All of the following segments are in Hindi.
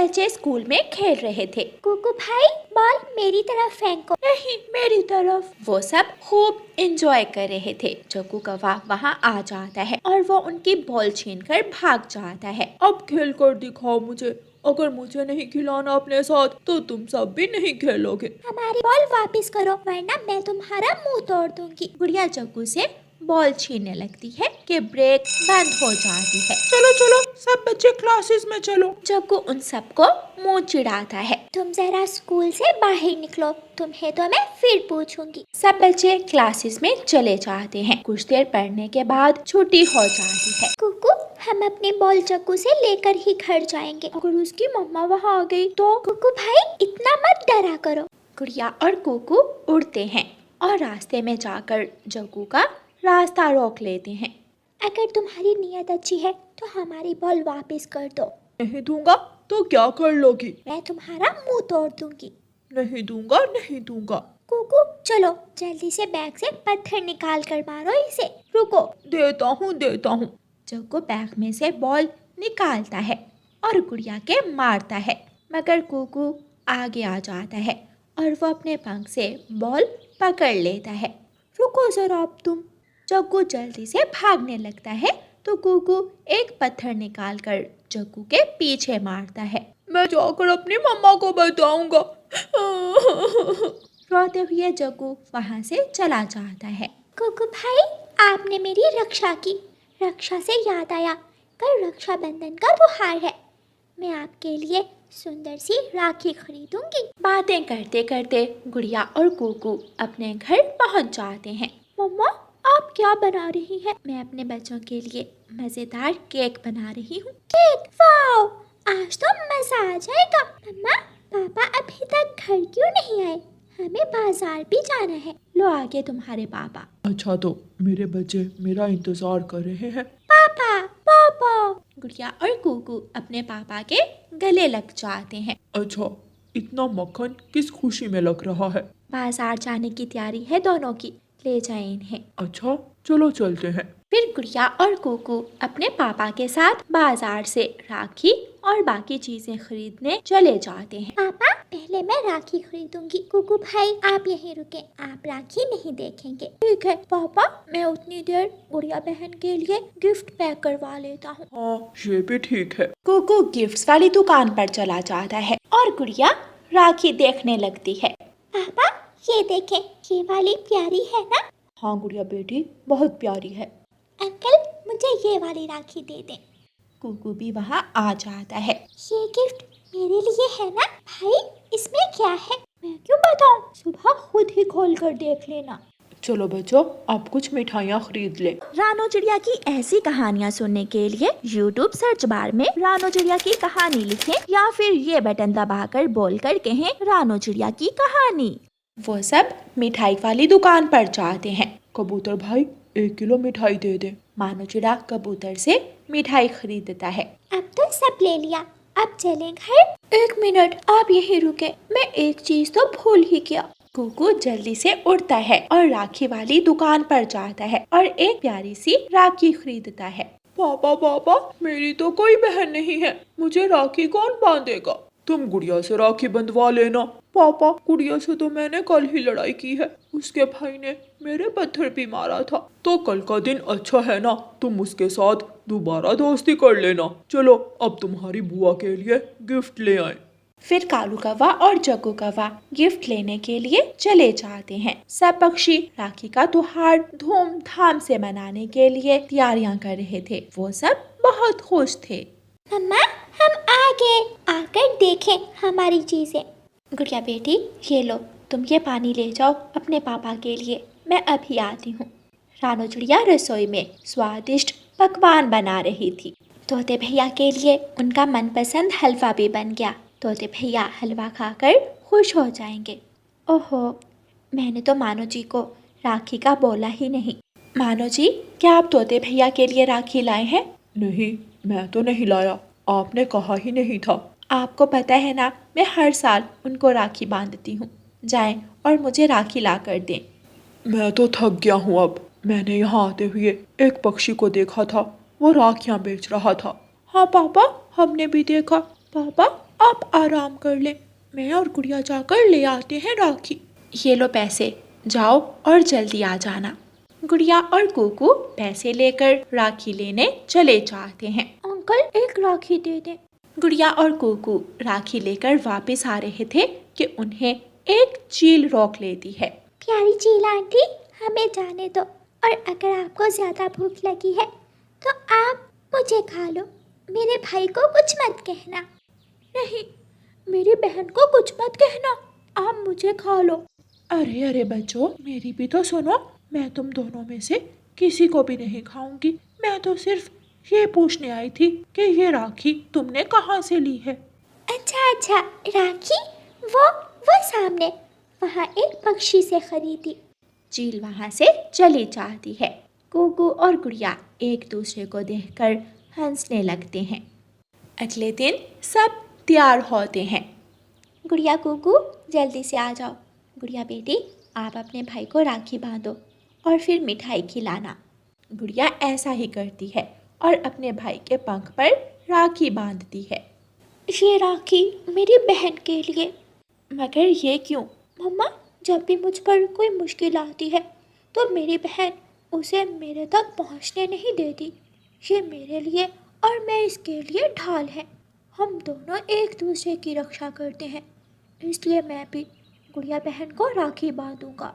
बच्चे स्कूल में खेल रहे थे। कुकू भाई, बॉल मेरी तरफ फेंको। नहीं, मेरी तरफ। वो सब खूब एंजॉय कर रहे थे। जग्गू कौवा वहाँ आ जाता है और वो उनकी बॉल छीनकर भाग जाता है। अब खेल कर दिखाओ मुझे। अगर मुझे नहीं खिलाना अपने साथ तो तुम सब भी नहीं खेलोगे। हमारी बॉल वापस करो वरना मैं तुम्हारा मुंह तोड़ दूंगी। गुड़िया जग्गू से बॉल छीनने लगती है कि ब्रेक बंद हो जाती है। चलो चलो सब बच्चे क्लासेस में चलो। जग्गू उन सबको मुंह चिढ़ाता है। तुम जरा स्कूल से बाहर निकलो, तुम्हें तो मैं फिर पूछूंगी। सब बच्चे क्लासेस में चले जाते हैं। कुछ देर पढ़ने के बाद छुट्टी हो जाती है। कुकू, हम अपनी बॉल जग्गू से लेकर ही घर जाएंगे। अगर उसकी मम्मा वहाँ आ गई तो? कुकू भाई, इतना मत डरा करो। गुड़िया और कुकू उड़ते हैं और रास्ते में जाकर जग्गू का रास्ता रोक लेते हैं। अगर तुम्हारी नीयत अच्छी है तो हमारी बॉल वापस कर दो। नहीं दूंगा तो क्या कर लोगी? मैं तुम्हारा मुंह तोड़ दूंगी। नहीं दूंगा नहीं दूंगा। कुकू चलो जल्दी से बैग से पत्थर निकाल कर मारो इसे। रुको। देता हूँ देता हूँ। जग्गू बैग में से बॉल निकालता है और गुड़िया के मारता है, मगर कुकू आगे आ जाता है और वो अपने पंख से बॉल पकड़ लेता है। रुको जरा अब तुम। जग्गू जल्दी से भागने लगता है तो कुकू एक पत्थर निकालकर जग्गू के पीछे मारता है। मैं जाकर अपनी मम्मा को बताऊंगा। रोते हुए जग्गू वहाँ से चला जाता है। कुकू भाई, आपने मेरी रक्षा की। रक्षा से याद आया, कल रक्षाबंधन का त्योहार है। मैं आपके लिए सुंदर सी राखी खरीदूंगी। बातें करते करते गुड़िया और कुकू अपने घर पहुँच जाते हैं। मम्मा, आप क्या बना रही हैं? मैं अपने बच्चों के लिए मजेदार केक बना रही हूँ। केक? वाओ, आज तो मजा आ जाएगा। मम्मा, पापा अभी तक घर क्यों नहीं आए? हमें बाजार भी जाना है। लो आगे तुम्हारे पापा। अच्छा तो मेरे बच्चे मेरा इंतजार कर रहे हैं। पापा, पापा। गुड़िया और कुकू अपने पापा के गले लग जाते हैं। अच्छा, इतना मक्खन किस खुशी में लग रहा है? बाजार जाने की तैयारी है दोनों की, ले जाएं इन्हें। अच्छा चलो चलते हैं। फिर गुड़िया और कुकू अपने पापा के साथ बाजार से राखी और बाकी चीजें खरीदने चले जाते हैं। पापा, पहले मैं राखी खरीदूंगी। कुकू भाई, आप यहीं रुके, आप राखी नहीं देखेंगे। ठीक है पापा, मैं उतनी देर गुड़िया बहन के लिए गिफ्ट पैक करवा लेता हूँ। हाँ ये भी ठीक है। कुकू गिफ्ट्स वाली दुकान पर चला जाता है और गुड़िया राखी देखने लगती है। पापा, ये देखें, ये वाली प्यारी है ना? हाँ गुड़िया बेटी, बहुत प्यारी है। अंकल, मुझे ये वाली राखी दे दें। कुकू भी वहाँ आ जाता है। ये गिफ्ट मेरे लिए है ना? भाई, इसमें क्या है? मैं क्यों बताऊं? सुबह खुद ही खोल कर देख लेना। चलो बच्चों, आप कुछ मिठाइयाँ खरीद ले। रानो चिड़िया की ऐसी कहानियाँ सुनने के लिए YouTube सर्च बार में रानो चिड़िया की कहानी लिखें या फिर ये बटन दबाकर बोलकर कहें रानो चिड़िया की कहानी। वो सब मिठाई वाली दुकान पर जाते हैं। कबूतर भाई, 1 किलो मिठाई दे दे। मानो चिड़ा कबूतर से मिठाई खरीदता है। अब तो सब ले लिया, अब चलें घर। 1 मिनट, आप यहीं रुके, मैं एक चीज तो भूल ही गया। कुकू जल्दी से उड़ता है और राखी वाली दुकान पर जाता है और एक प्यारी सी राखी खरीदता है। पापा पापा, मेरी तो कोई बहन नहीं है, मुझे राखी कौन बांधेगा? तुम गुड़िया से राखी बंधवा लेना। पापा, गुड़िया से तो मैंने कल ही लड़ाई की है, उसके भाई ने मेरे पत्थर भी मारा था। तो कल का दिन अच्छा है ना, तुम उसके साथ दोबारा दोस्ती कर लेना। चलो अब तुम्हारी बुआ के लिए गिफ्ट ले आए। फिर कालू कौवा और जग्गू कौवा गिफ्ट लेने के लिए चले जाते हैं। सब पक्षी राखी का त्योहार धूमधाम से मनाने के लिए तैयारियां कर रहे थे। वो सब बहुत खुश थे। मम्मा, हम आ गए, आकर देखें हमारी चीजें। गुड़िया बेटी, ये लो, तुम ये पानी ले जाओ अपने पापा के लिए, मैं अभी आती हूँ। रानो चिड़िया रसोई में स्वादिष्ट पकवान बना रही थी। तोते भैया के लिए उनका मनपसंद हलवा भी बन गया। तोते भैया हलवा खाकर खुश हो जाएंगे। ओहो, मैंने तो मानो जी को राखी का बोला ही नहीं। मानो जी, क्या आप तोते भैया के लिए राखी लाए हैं? नहीं, मैं तो नहीं लाया, आपने कहा ही नहीं था। आपको पता है ना, मैं हर साल उनको राखी बांधती हूँ। जाएं और मुझे राखी ला कर दें। मैं तो थक गया हूँ अब। मैंने यहाँ आते हुए एक पक्षी को देखा था, वो राखियाँ बेच रहा था। हाँ पापा, हमने भी देखा। पापा, आप आराम कर ले, मैं और गुड़िया जाकर ले आते हैं राखी। ये लो पैसे, जाओ और जल्दी आ जाना। गुड़िया और कुकू पैसे लेकर राखी लेने चले जाते हैं। अंकल एक राखी दे दें। गुड़िया और कुकू राखी लेकर वापस आ रहे थे कि उन्हें एक चील रोक लेती है। प्यारी चील आंटी, हमें जाने दो, और अगर आपको ज्यादा भूख लगी है तो आप मुझे खा लो, मेरे भाई को कुछ मत कहना। नहीं, मेरी बहन को कुछ मत कहना, आप मुझे खा लो। अरे अरे बच्चों, मेरी भी तो सुनो, मैं तुम दोनों में से किसी को भी नहीं खाऊंगी। मैं तो सिर्फ ये पूछने आई थी कि ये राखी तुमने कहाँ से ली है। अच्छा, राखी वो सामने वहाँ एक पक्षी से खरीदी। चील वहाँ से चली जाती है। कुकू और गुड़िया एक दूसरे को देखकर हंसने लगते हैं। अगले दिन सब तैयार होते हैं। गुड़िया कुकू जल्दी से आ जाओ। गुड़िया बेटी, आप अपने भाई को राखी बांधो और फिर मिठाई खिलाना। गुड़िया ऐसा ही करती है और अपने भाई के पंख पर राखी बांधती है। ये राखी मेरी बहन के लिए। मगर ये क्यों? मम्मा, जब भी मुझ पर कोई मुश्किल आती है तो मेरी बहन उसे मेरे तक पहुंचने नहीं देती। ये मेरे लिए और मैं इसके लिए ढाल है। हम दोनों एक दूसरे की रक्षा करते हैं, इसलिए मैं भी गुड़िया बहन को राखी बांधूंगा।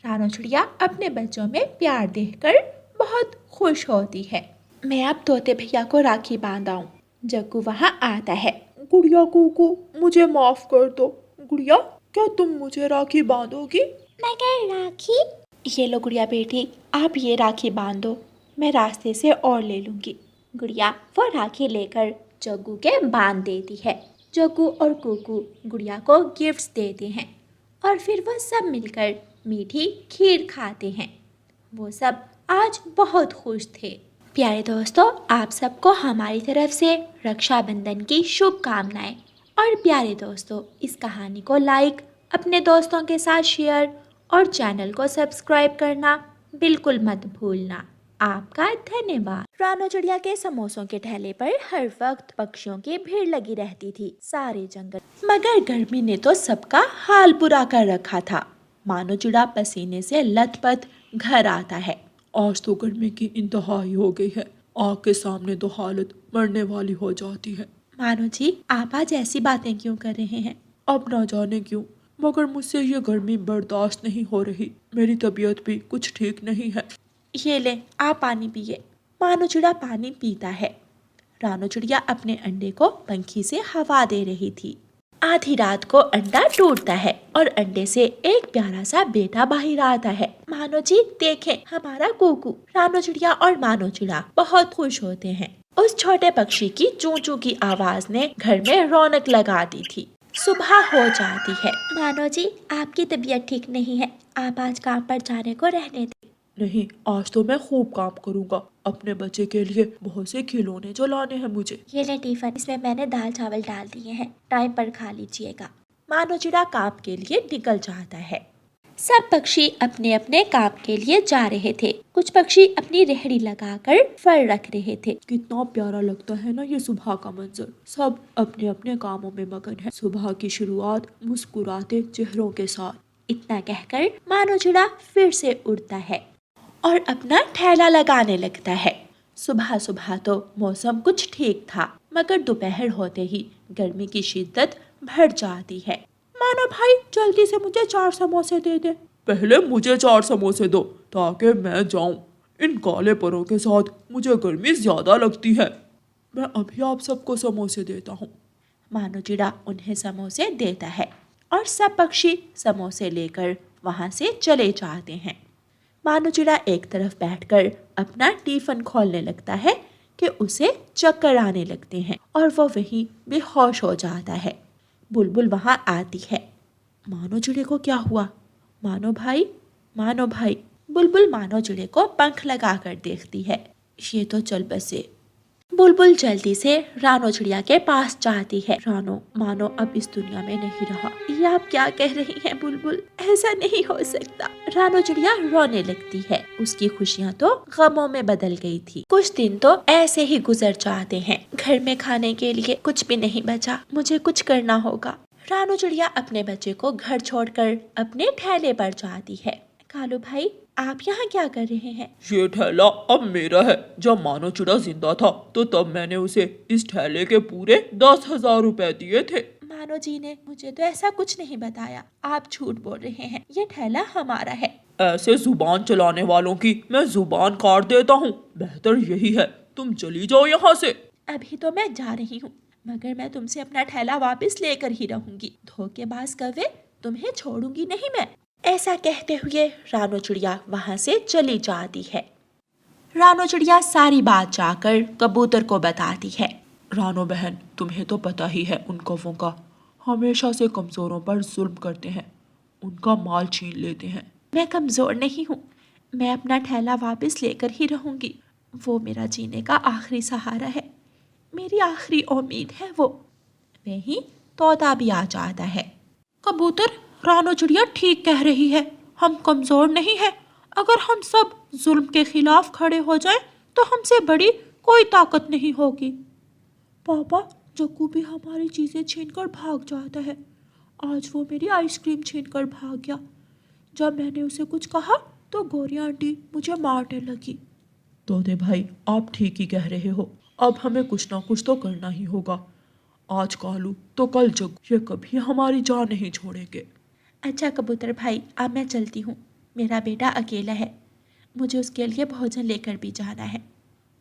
रानो चिड़िया अपने बच्चों में प्यार देखकर बहुत खुश होती है। मैं अब तोते भैया को राखी बांधाऊं। जग्गू वहाँ आता है। गुड़िया कुकू, मुझे माफ कर दो। गुड़िया, क्या तुम मुझे राखी बांधोगी? मगर राखी। ये लो गुड़िया बेटी, आप ये राखी बांध दो, मैं रास्ते से और ले लूँगी। गुड़िया वो राखी लेकर जग्गू के बांध देती है। जग्गू और कुकू गुड़िया को गिफ्ट्स देते हैं और फिर वो सब मिलकर मीठी खीर खाते हैं। वो सब आज बहुत खुश थे। प्यारे दोस्तों, आप सबको हमारी तरफ से रक्षाबंधन की शुभकामनाएं। और प्यारे दोस्तों, इस कहानी को लाइक, अपने दोस्तों के साथ शेयर और चैनल को सब्सक्राइब करना बिल्कुल मत भूलना। आपका धन्यवाद। रानो चिड़िया के समोसों के ठेले पर हर वक्त पक्षियों की भीड़ लगी रहती थी। सारे जंगल, मगर गर्मी ने तो सबका हाल बुरा कर रखा था। मानो चिड़ा पसीने से लथपथ घर आता है। आज तो गर्मी की इंतहाई हो गई है। आग के सामने तो हालत मरने वाली हो जाती है। मानो जी, आप आज ऐसी बातें क्यों कर रहे हैं? अब ना जाने क्यों, मगर मुझसे ये गर्मी बर्दाश्त नहीं हो रही। मेरी तबीयत भी कुछ ठीक नहीं है। ये ले, आप पानी पिए। मानो चिड़ा पानी पीता है। रानो चिड़िया अपने अंडे को पंखी से हवा दे रही थी। आधी रात को अंडा टूटता है और अंडे से एक प्यारा सा बेटा बाहर आता है। मानो जी देखें, हमारा कुकू। रानो चिड़िया और मानो चिड़ा बहुत खुश होते हैं। उस छोटे पक्षी की चू चू की आवाज ने घर में रौनक लगा दी थी। सुबह हो जाती है। मानो जी, आपकी तबीयत ठीक नहीं है, आप आज काम पर जाने को रहने दें। नहीं, आज तो मैं खूब काम करूँगा। अपने बच्चे के लिए बहुत से खिलौने जो लाने हैं मुझे। ये ले टिफिन, इसमें मैंने दाल चावल डाल दिए हैं, टाइम पर खा लीजिएगा। मानो चिड़ा काम के लिए निकल जाता है। सब पक्षी अपने अपने काम के लिए जा रहे थे। कुछ पक्षी अपनी रेहड़ी लगाकर फल रख रहे थे। कितना प्यारा लगता है ना ये सुबह का मंजर। सब अपने अपने कामों में मगन है। सुबह की शुरुआत मुस्कुराते चेहरों के साथ। इतना कहकर मानो चिड़ा फिर से उड़ता है और अपना ठेला लगाने लगता है। सुबह सुबह तो मौसम कुछ ठीक था, मगर दोपहर होते ही गर्मी की शिद्दत बढ़ जाती है। मानो भाई, जल्दी से मुझे 4 समोसे दे दे। पहले मुझे 4 समोसे दो ताकि मैं जाऊं। इन काले परों के साथ मुझे गर्मी ज्यादा लगती है। मैं अभी आप सबको समोसे देता हूँ। मानो चिड़ा उन्हें समोसे देता है और सब पक्षी समोसे लेकर वहां से चले जाते हैं। मानो चिड़ा एक तरफ बैठकर अपना टिफिन खोलने लगता है कि उसे चक्कर आने लगते हैं और वो वहीं बेहोश हो जाता है। बुलबुल वहां आती है। मानो चिड़े को क्या हुआ? मानो भाई, मानो भाई। बुलबुल मानो चिड़े को पंख लगाकर देखती है। ये तो चल बसे। बुलबुल जल्दी से रानो चिड़िया के पास जाती है। रानो मानो अब इस दुनिया में नहीं रहा। ये आप क्या कह रही हैं बुलबुल, ऐसा नहीं हो सकता। रानो चिड़िया रोने लगती है। उसकी खुशियाँ तो गमों में बदल गई थी। कुछ दिन तो ऐसे ही गुजर जाते हैं। घर में खाने के लिए कुछ भी नहीं बचा। मुझे कुछ करना होगा। रानो चिड़िया अपने बच्चे को घर छोड़कर अपने ठेले पर जाती है। कालू भाई, आप यहाँ क्या कर रहे हैं? ये ठेला अब मेरा है। जब मानो चिड़ा जिंदा था तो तब मैंने उसे इस ठेले के पूरे 10,000 रुपए दिए थे। मानो जी ने मुझे तो ऐसा कुछ नहीं बताया। आप झूठ बोल रहे हैं। ये ठेला हमारा है। ऐसे जुबान चलाने वालों की मैं जुबान काट देता हूँ। बेहतर यही है तुम चली जाओ यहाँ से। अभी तो मैं जा रही हूँ, मगर मैं तुमसे अपना ठेला वापस लेकर ही रहूंगी। धोखेबाज कौवे, तुम्हें छोड़ूंगी नहीं मैं। ऐसा कहते हुए रानो चिड़िया वहाँ से चली जाती है। रानो चिड़िया सारी बात जाकर कबूतर को बताती है। रानो बहन, तुम्हें तो पता ही है उन कौवों का, हमेशा से कमजोरों पर जुल्म करते हैं, उनका माल छीन लेते हैं। मैं कमजोर नहीं हूँ। मैं अपना ठेला वापस लेकर ही रहूंगी। वो मेरा जीने का आखिरी सहारा है, मेरी आखिरी उम्मीद है वो। वहीं तोता भी आ जाता है। कबूतर, रानो चिड़िया ठीक कह रही है। हम कमजोर नहीं है। अगर हम सब जुल्म के खिलाफ खड़े हो जाएं तो हमसे बड़ी कोई ताकत नहीं होगी। पापा, जग्गू भी हमारी चीजें छीनकर भाग जाता है। आज वो मेरी आइसक्रीम छीनकर भाग गया। जब मैंने उसे कुछ कहा तो गोरी आंटी मुझे मारने लगी। तोते भाई, आप ठीक ही कह रहे हो। अब हमें कुछ ना कुछ तो करना ही होगा। आज कालू तो कल जग्गू, ये कभी हमारी जान नहीं छोड़ेंगे। अच्छा कबूतर भाई, अब मैं चलती हूँ। मेरा बेटा अकेला है, मुझे उसके लिए भोजन लेकर भी जाना है।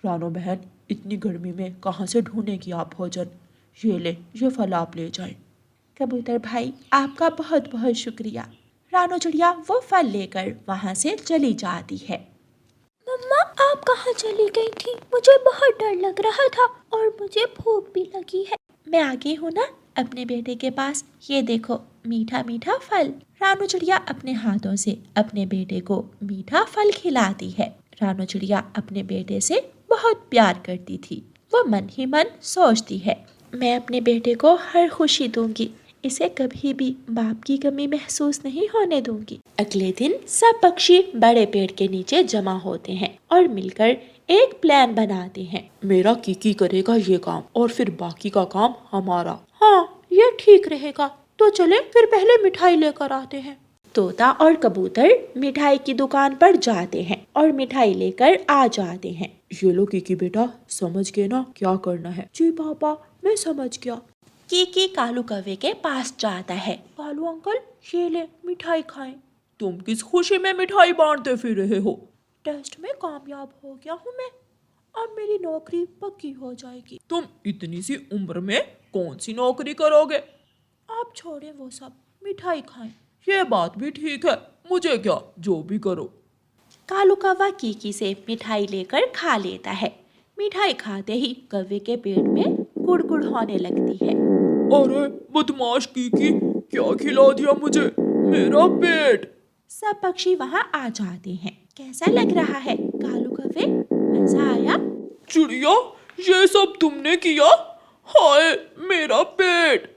रानो बहन, इतनी गर्मी में कहाँ से ढूंढेंगी आप भोजन? ये फल आप ले जाएं। कबूतर भाई, आपका बहुत बहुत शुक्रिया। रानो चिड़िया वो फल लेकर वहाँ से चली जाती है। मम्मा, आप कहाँ चली गई थी? मुझे बहुत डर लग रहा था और मुझे भूख भी लगी है। मैं आ गई हूँ ना अपने बेटे के पास। ये देखो मीठा मीठा फल। रानो चिड़िया अपने हाथों से अपने बेटे को मीठा फल खिलाती है। रानो चिड़िया अपने बेटे से बहुत प्यार करती थी। वो मन ही मन सोचती है, मैं अपने बेटे को हर खुशी दूंगी। इसे कभी भी बाप की कमी महसूस नहीं होने दूंगी। अगले दिन सब पक्षी बड़े पेड़ के नीचे जमा होते हैं और मिलकर एक प्लान बनाते हैं। मेरा कीकी करेगा ये काम और फिर बाकी का काम हमारा। हाँ, ये ठीक रहेगा। तो चले फिर पहले मिठाई लेकर आते हैं। तोता और कबूतर मिठाई की दुकान पर जाते हैं और मिठाई लेकर आ जाते हैं। ये लो कीकी बेटा, समझ गए ना क्या करना है? जी पापा, मैं समझ गया। कीकी कालू कौवे के पास जाता है। कालू अंकल, ये ले मिठाई खाएं। तुम किस खुशी में मिठाई बांटते फिर रहे हो? टेस्ट में कामयाब हो गया हूँ मैं। अब मेरी नौकरी पक्की हो जाएगी। तुम इतनी सी उम्र में कौन सी नौकरी करोगे? आप छोड़ें वो सब, मिठाई खाएं। ये बात भी ठीक है, मुझे क्या, जो भी करो। कालू कौवा कीकी से मिठाई लेकर खा लेता है। मिठाई खाते ही कौवे के पेट में गुड़गुड़ होने लगती है। अरे बदमाश कीकी, क्या खिला दिया मुझे? मेरा पेट। सब पक्षी वहाँ आ जाते हैं। कैसा लग रहा है कालू कौवे, मजा आया? चिड़िया, ये सब तुमने किया? हाय मेरा पेट।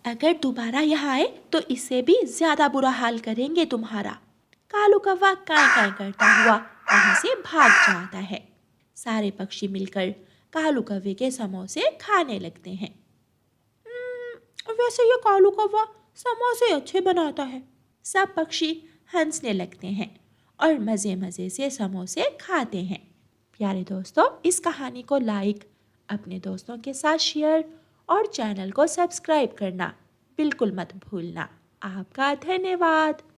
अगर दोबारा यहाँ आए तो इससे भी ज्यादा बुरा हाल करेंगे तुम्हारा। कालू कौवा काई काई करता हुआ वहाँ से भाग जाता है। सारे पक्षी मिलकर कालू कौवे के समोसे खाने लगते हैं। वैसे ये कालू कौवा समोसे अच्छे बनाता है। सब पक्षी हंसने लगते हैं और मज़े मज़े से समोसे खाते हैं। प्यारे दोस्तों, इस कहानी को लाइक, अपने दोस्तों के साथ शेयर और चैनल को सब्सक्राइब करना बिल्कुल मत भूलना। आपका धन्यवाद।